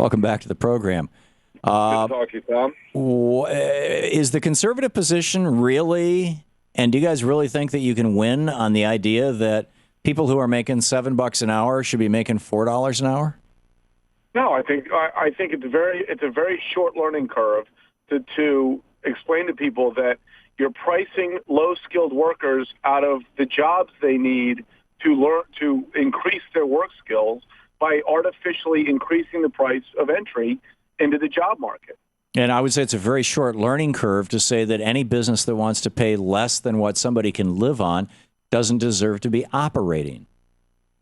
Welcome back to the program. Good to talk to you, Tom. Is the conservative position really, and do you guys really think that you can win on the idea that people who are making $7 an hour should be making $4 an hour? No, I think it's a very short learning curve to explain to people that you're pricing low-skilled workers out of the jobs they need to increase their work skills by artificially increasing the price of entry into the job market. And I would say it's a very short learning curve to say that any business that wants to pay less than what somebody can live on doesn't deserve to be operating.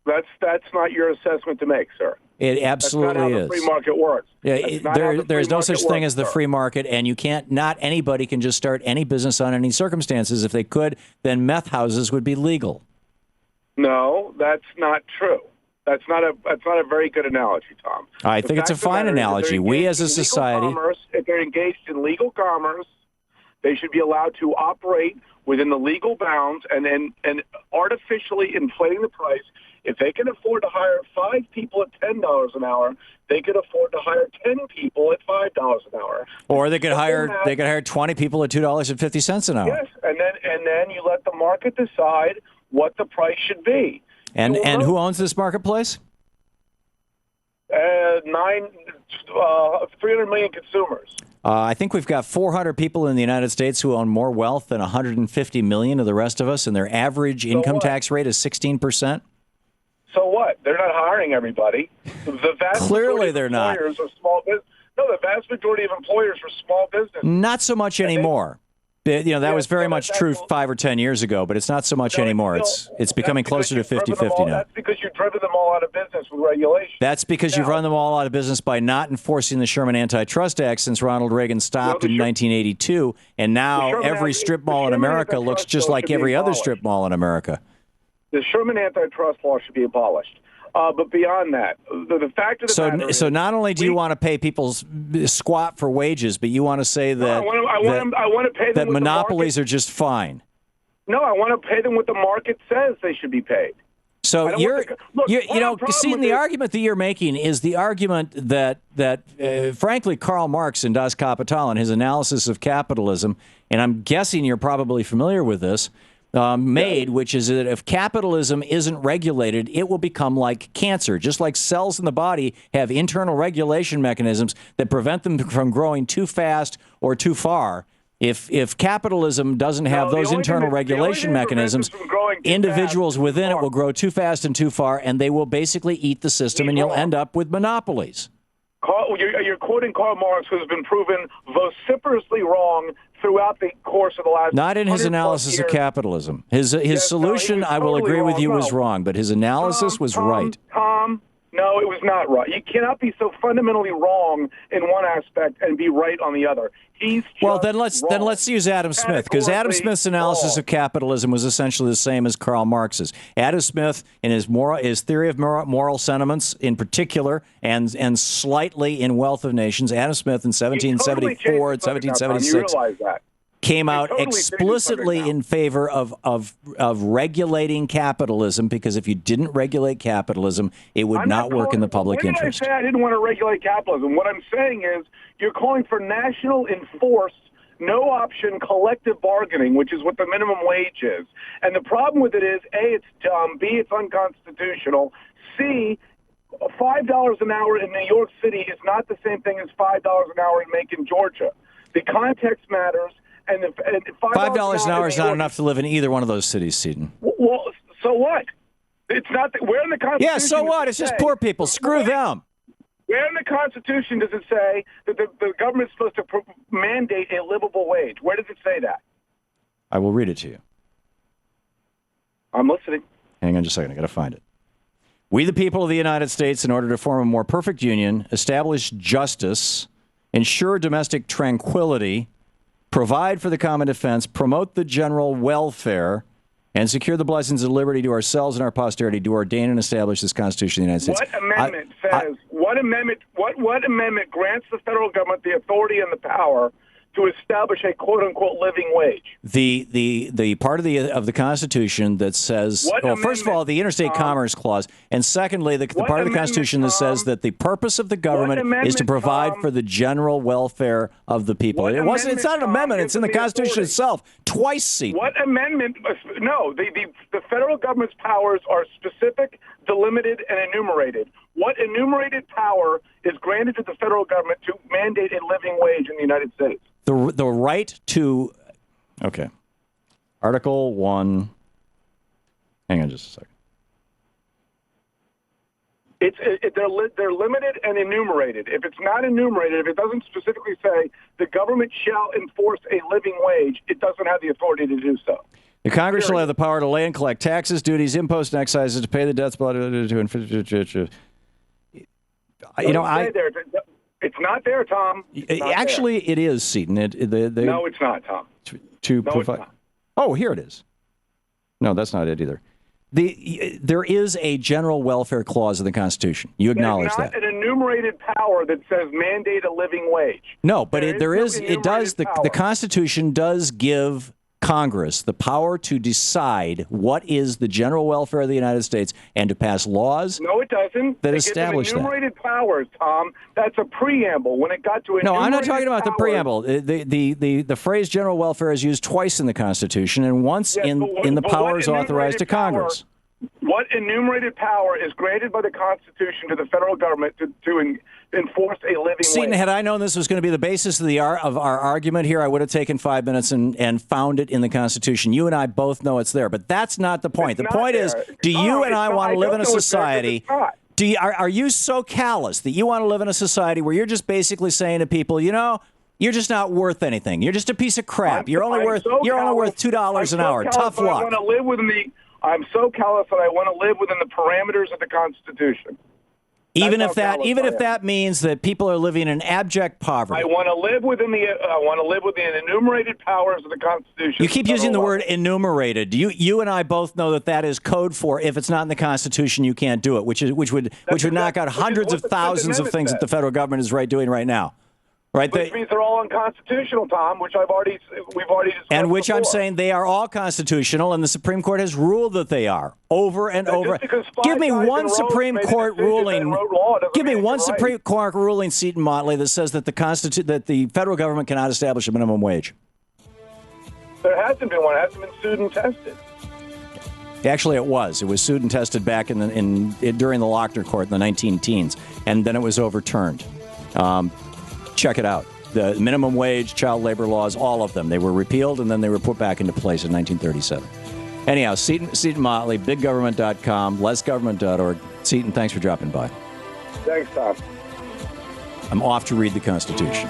That's not your assessment to make, sir. It absolutely That's not how is. the free market works. There's no such thing as the free market, and you can't. Not anybody can just start any business on any circumstances. If they could, then meth houses would be legal. No, that's not true. That's not a very good analogy, Tom. I think it's a fine analogy. We as a society, if they're engaged in legal commerce, they should be allowed to operate within the legal bounds and artificially inflating the price. If they can afford to hire 5 people at $10 an hour, they could afford to hire 10 people at $5 an hour. Or they could hire 20 people at $2.50 an hour. Yes, and then you let the market decide what the price should be. And who owns this marketplace? 300 million consumers. I think we've got 400 people in the United States who own more wealth than 150 million of the rest of us, and their average income tax rate is 16%. So what? They're not hiring everybody. The vast Clearly they're not. Are small business. No, the vast majority of employers are small business. Not so much anymore. That was very much true 5 or 10 years ago, but it's not so much anymore. It's becoming closer to 50-50 now. That's because you've driven them all out of business with regulation. That's because you've run them all out of business by not enforcing the Sherman Antitrust Act since Ronald Reagan stopped in 1982, and now every strip mall in America looks just like every other strip mall in America. The Sherman Antitrust law should be abolished. But beyond that, the fact of the matter is... So not only do you want to pay people squat for wages, but you want to say that, I want to pay them that monopolies are just fine. No, I want to pay them what the market says they should be paid. So the argument that you're making is the argument that frankly, Karl Marx in Das Kapital and his analysis of capitalism, and I'm guessing you're probably familiar with this, which is that if capitalism isn't regulated, it will become like cancer. Just like cells in the body have internal regulation mechanisms that prevent them from growing too fast or too far. If capitalism doesn't have those internal regulation mechanisms, individuals within it will grow too fast and too far, and they will basically eat the system, and you'll end up with monopolies. You're quoting Karl Marx, who's been proven vociferously wrong throughout the course of the last... Not in his analysis of capitalism. His solution, I will agree with you, was wrong, but his analysis was right. Tom, no, it was not right. You cannot be so fundamentally wrong in one aspect and be right on the other. Then let's use Adam Smith, because Adam Smith's analysis of capitalism was essentially the same as Karl Marx's. Adam Smith, in his theory of moral sentiments in particular, and slightly in Wealth of Nations, Adam Smith in 1774 and 1776 came out explicitly in favor of regulating capitalism, because if you didn't regulate capitalism, it would not work in the public interest. When did I say I didn't want to regulate capitalism? What I'm saying is you're calling for national enforced, no-option collective bargaining, which is what the minimum wage is. And the problem with it is, A, it's dumb, B, it's unconstitutional, C, $5 an hour in New York City is not the same thing as $5 an hour in Macon, Georgia. The context matters. And $5 an hour is not enough to live in either one of those cities, Seton. Well, so what? It's not. Where in the Constitution? Yeah, so what? It's just poor people. Screw them. Where in the Constitution does it say that the government is supposed to mandate a livable wage? Where does it say that? I will read it to you. I'm listening. Hang on just a second. I got to find it. We, the people of the United States, in order to form a more perfect union, establish justice, ensure domestic tranquility, provide for the common defense, promote the general welfare, and secure the blessings of liberty to ourselves and our posterity, do ordain and establish this Constitution of the United States. What amendment grants the federal government the authority and the power to establish a quote-unquote living wage. The part of the Constitution that says, well, first of all, the Interstate Commerce Clause, and secondly, the part of the Constitution that says that the purpose of the government is to provide for the general welfare of the people. It's not an amendment. It's in the Constitution itself. Twice, Seton. What amendment? No, the federal government's powers are specific, delimited, and enumerated. What enumerated power is granted to the federal government to mandate a living wage in the United States? The right to, okay, Article 1, hang on just a second. They're limited and enumerated. If it's not enumerated, if it doesn't specifically say the government shall enforce a living wage, it doesn't have the authority to do so. The Congress shall have the power to lay and collect taxes, duties, imposts, and excises, to pay the debts, It's not there, Tom. Actually, it is, Seton. No, it's not, Tom. It's not. Oh, here it is. No, that's not it either. There is a general welfare clause in the Constitution. You acknowledge that. It's not an enumerated power that says mandate a living wage. No, but the Constitution does give Congress the power to decide what is the general welfare of the United States and to pass laws. No, it doesn't. That establish that. Enumerated powers, Tom. That's a preamble. When it got to no, I'm not talking about the preamble. The phrase general welfare is used twice in the Constitution and once in the powers authorized to Congress. What enumerated power is granted by the Constitution to the federal government to enforce a living Seton, wage? had I known this was going to be the basis of our argument here, I would have taken 5 minutes and found it in the Constitution. You and I both know it's there, but that's not the point. The point is, do you and I want to live in a society? Are you so callous that you want to live in a society where you're just basically saying to people, you're just not worth anything. You're just a piece of crap. You're only worth $2 an hour. Tough luck. I'm so callous that I want to live within the parameters of the Constitution. Even if that means that people are living in abject poverty. I want to live within the enumerated powers of the Constitution. You keep using the word enumerated. You and I both know that is code for if it's not in the Constitution, you can't do it, which would knock out hundreds of thousands of things that the federal government is doing right now. Right, which means they're all unconstitutional, Tom. Which we've already discussed. And which before. I'm saying they are all constitutional, and the Supreme Court has ruled that they are over and over. Give me one Supreme Court ruling. Give me one Supreme Court ruling, Seton Motley, that says that that the federal government cannot establish a minimum wage. There hasn't been one. It hasn't been sued and tested. Actually, it was. It was sued and tested back during the Lochner Court in the 19-teens, and then it was overturned. Check it out. The minimum wage, child labor laws, all of them. They were repealed, and then they were put back into place in 1937. Anyhow, Seton Motley, biggovernment.com, lessgovernment.org. Seton, thanks for dropping by. Thanks, Tom. I'm off to read the Constitution.